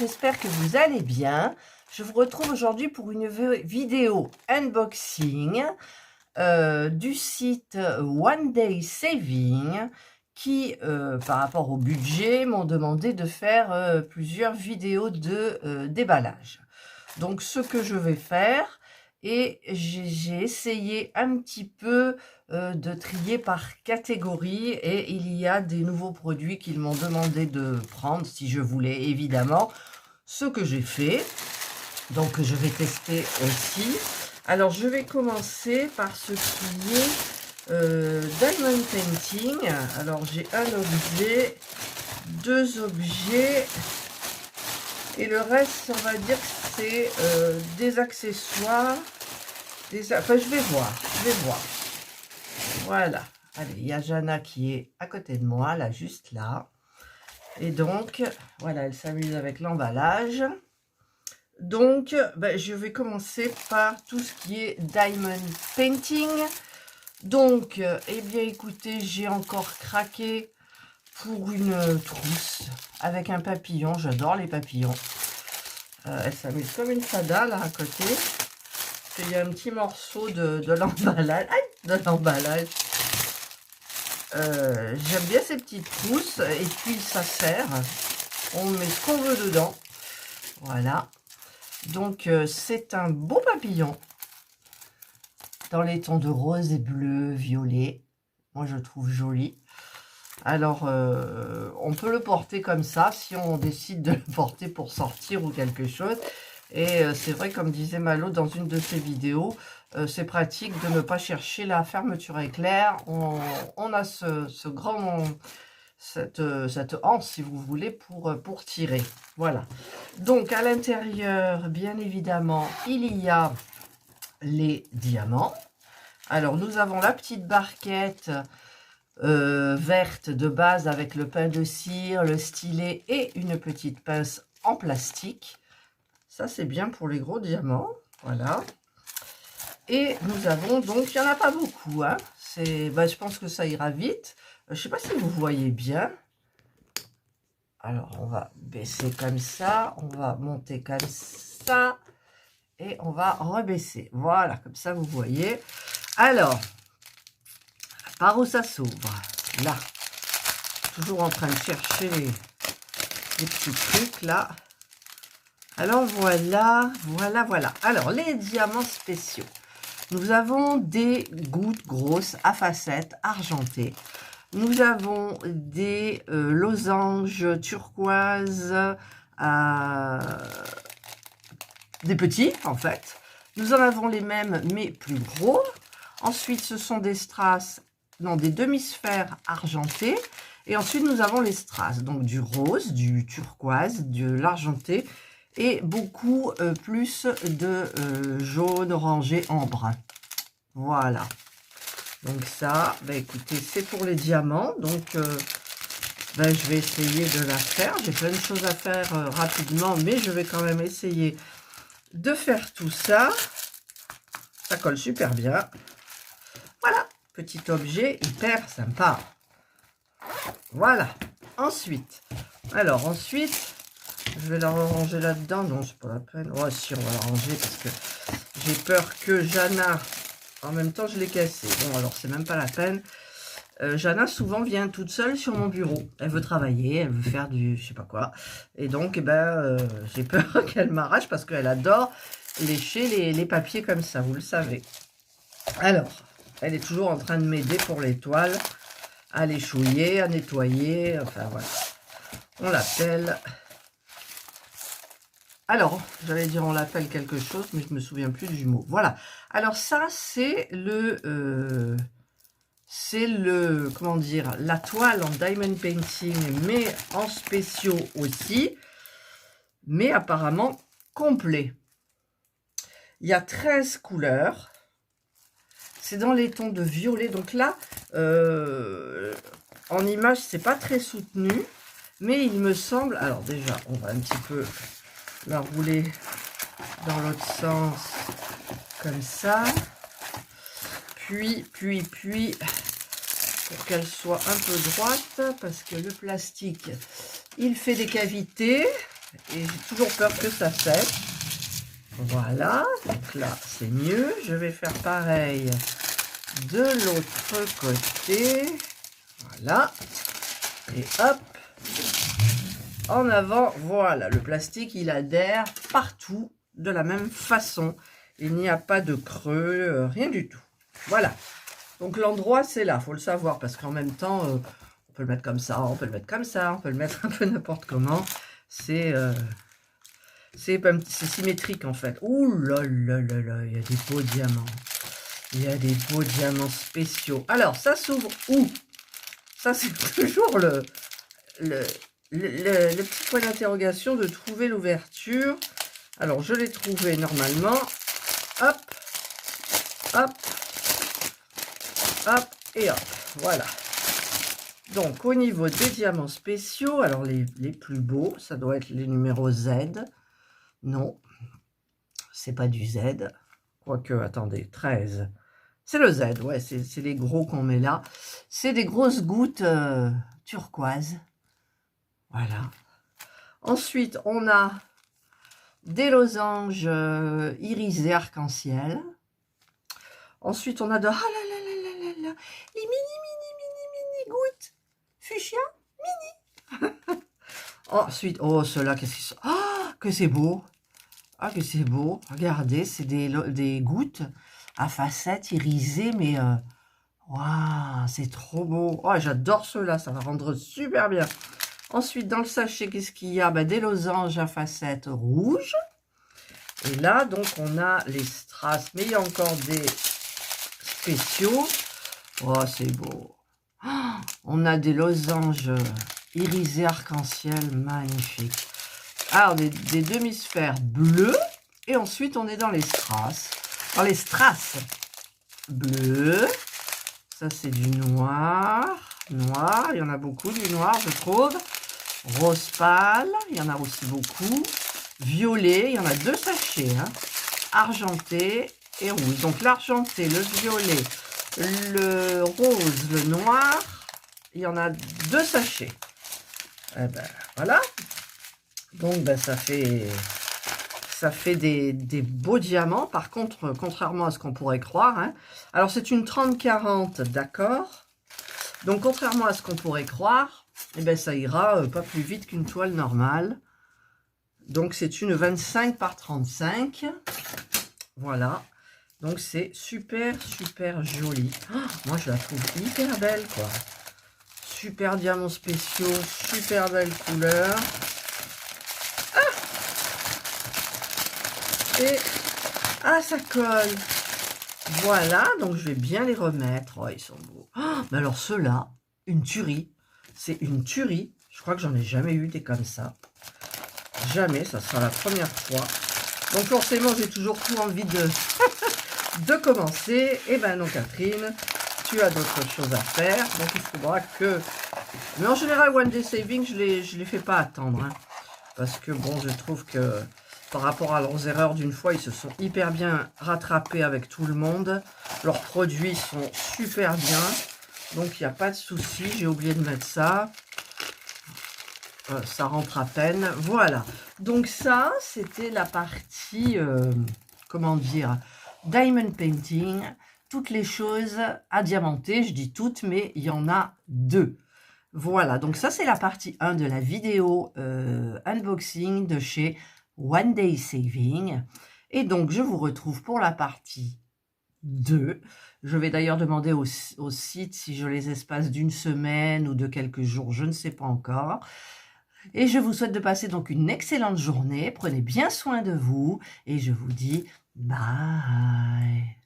j'espère que vous allez bien. Je vous retrouve aujourd'hui pour une vidéo unboxing du site One Day Saving qui, par rapport au budget, m'ont demandé de faire plusieurs vidéos de déballage. Donc, ce que je vais faire, et j'ai essayé un petit peu de trier par catégorie, et il y a des nouveaux produits qu'ils m'ont demandé de prendre si je voulais, évidemment, ce que j'ai fait. Donc je vais tester aussi. Alors je vais commencer par ce qui est Diamond Painting. Alors j'ai un objet, deux objets, et le reste on va dire que c'est des accessoires. Enfin je vais voir. Voilà. Allez, il y a Jana qui est à côté de moi, là, juste là. Et donc, voilà, elle s'amuse avec l'emballage. Donc, je vais commencer par tout ce qui est Diamond Painting. Donc, eh bien, écoutez, j'ai encore craqué pour une trousse avec un papillon. J'adore les papillons. Elle s'amuse comme une fada, là, à côté. Il y a un petit morceau de l'emballage. Aïe, de l'emballage. J'aime bien ces petites trousses. Et puis, ça sert. On met ce qu'on veut dedans. Voilà. Donc, c'est un beau papillon dans les tons de rose et bleu, violet. Moi, je trouve joli. Alors, on peut le porter comme ça si on décide de le porter pour sortir ou quelque chose. Et c'est vrai, comme disait Malo dans une de ses vidéos, c'est pratique de ne pas chercher la fermeture éclair. On a ce grand... cette anse, si vous voulez, pour tirer. Voilà. Donc, à l'intérieur, bien évidemment, il y a les diamants. Alors, nous avons la petite barquette verte de base avec le pain de cire, le stylet et une petite pince en plastique. Ça, c'est bien pour les gros diamants. Voilà. Et nous avons donc, il n'y en a pas beaucoup, hein. Je pense que ça ira vite. Je ne sais pas si vous voyez bien. Alors, on va baisser comme ça. On va monter comme ça. Et on va rebaisser. Voilà, comme ça, vous voyez. Alors, par où ça s'ouvre? Là. Toujours en train de chercher les petits trucs, là. Alors, voilà. Alors, les diamants spéciaux. Nous avons des gouttes grosses à facettes argentées. Nous avons des losanges turquoise, des petits en fait. Nous en avons les mêmes mais plus gros. Ensuite, ce sont des strass, non, des demi-sphères argentées. Et ensuite, nous avons les strass, donc du rose, du turquoise, de l'argenté et beaucoup plus de jaune, orangé, ambre. Voilà. Donc ça, écoutez, c'est pour les diamants. Donc, je vais essayer de la faire. J'ai plein de choses à faire rapidement, mais je vais quand même essayer de faire tout ça. Ça colle super bien. Voilà, petit objet hyper sympa. Voilà. Ensuite, je vais la ranger là-dedans. Non, c'est pas la peine. Oh, si, on va la ranger parce que j'ai peur que Jana... En même temps, je l'ai cassé. Bon, alors, c'est même pas la peine. Jana, souvent, vient toute seule sur mon bureau. Elle veut travailler, elle veut faire du... je sais pas quoi. Et donc, j'ai peur qu'elle m'arrache parce qu'elle adore lécher les papiers comme ça, vous le savez. Alors, elle est toujours en train de m'aider pour les toiles, à les chouiller, à nettoyer. Enfin, voilà. On l'appelle... Alors, j'allais dire on l'appelle quelque chose, mais je me souviens plus du mot. Voilà. Alors ça, c'est comment dire, la toile en diamond painting, mais en spéciaux aussi, mais apparemment complet. Il y a 13 couleurs. C'est dans les tons de violet. Donc là, en image, c'est pas très soutenu, mais il me semble... Alors déjà, on va un petit peu... la rouler dans l'autre sens comme ça, puis pour qu'elle soit un peu droite parce que le plastique il fait des cavités. et j'ai toujours peur que ça sèche. Voilà, donc là c'est mieux. Je vais faire pareil de l'autre côté. Voilà, et hop, en avant. Voilà, le plastique il adhère partout de la même façon. Il n'y a pas de creux, rien du tout. Voilà, donc l'endroit c'est là, faut le savoir, parce qu'en même temps on peut le mettre comme ça, on peut le mettre comme ça, on peut le mettre un peu n'importe comment. C'est symétrique en fait. Ouh là là là là, il y a des beaux diamants. Il y a des beaux diamants spéciaux. Alors, ça s'ouvre où? Ça, c'est toujours le petit point d'interrogation de trouver l'ouverture. Alors, je l'ai trouvé normalement. Hop, hop, hop et hop. Voilà. Donc, au niveau des diamants spéciaux, alors les plus beaux, ça doit être les numéros Z. Non, c'est pas du Z. Quoique, attendez, 13. C'est le Z, ouais, c'est les gros qu'on met là. C'est des grosses gouttes turquoises. Voilà. Ensuite, on a des losanges irisés arc-en-ciel. Ensuite, on a de... Ah là là là là là là, les mini gouttes. Fuchsia, mini. Ensuite, oh, ceux-là, qu'est-ce qu'ils sont? Ah, que c'est beau. Ah, que c'est beau. Regardez, c'est des gouttes à facettes irisées, mais waouh, c'est trop beau. Oh, j'adore ceux-là, ça va rendre super bien. Ensuite, dans le sachet, qu'est-ce qu'il y a? Des losanges à facettes rouges. Et là, donc, on a les strass, mais il y a encore des spéciaux. Oh, c'est beau. Oh, on a des losanges irisés arc-en-ciel, magnifiques. Alors, des demi-sphères bleues. Et ensuite, on est dans les strass. Dans les strass bleues. Ça, c'est du noir. Noir, il y en a beaucoup du noir, je trouve. Rose pâle, il y en a aussi beaucoup. Violet, il y en a 2 sachets. Hein. Argenté et rouge. Donc, l'argenté, le violet, le rose, le noir, il y en a 2 sachets. Eh ben, voilà. Donc, ça fait des beaux diamants. Par contre, contrairement à ce qu'on pourrait croire, hein. Alors, c'est une 30-40, d'accord. Donc, contrairement à ce qu'on pourrait croire, eh ben, ça ira pas plus vite qu'une toile normale. Donc, c'est une 25 par 35. Voilà. Donc, c'est super, super joli. Oh, moi, je la trouve hyper belle, quoi. Super diamants spéciaux, super belle couleur. Et ça colle. Voilà, donc je vais bien les remettre. Oh, ils sont beaux. Oh, mais alors ceux-là, une tuerie. C'est une tuerie. Je crois que j'en ai jamais eu des comme ça. Jamais, ça sera la première fois. Donc forcément, j'ai toujours tout envie de commencer. Et ben non, Catherine, tu as d'autres choses à faire. Donc il faudra que... Mais en général, One Day Saving, je les fais pas attendre. Hein, parce que bon, je trouve que... Par rapport à leurs erreurs d'une fois, ils se sont hyper bien rattrapés avec tout le monde. Leurs produits sont super bien. Donc, il n'y a pas de souci. J'ai oublié de mettre ça. Ça rentre à peine. Voilà. Donc, ça, c'était la partie, comment dire, Diamond Painting. Toutes les choses à diamanter. Je dis toutes, mais il y en a 2. Voilà. Donc, ça, c'est la partie 1 de la vidéo unboxing de chez One Day Saving. Et donc, je vous retrouve pour la partie 2. Je vais d'ailleurs demander au site si je les espace d'une semaine ou de quelques jours, je ne sais pas encore. Et je vous souhaite de passer donc une excellente journée. Prenez bien soin de vous et je vous dis bye.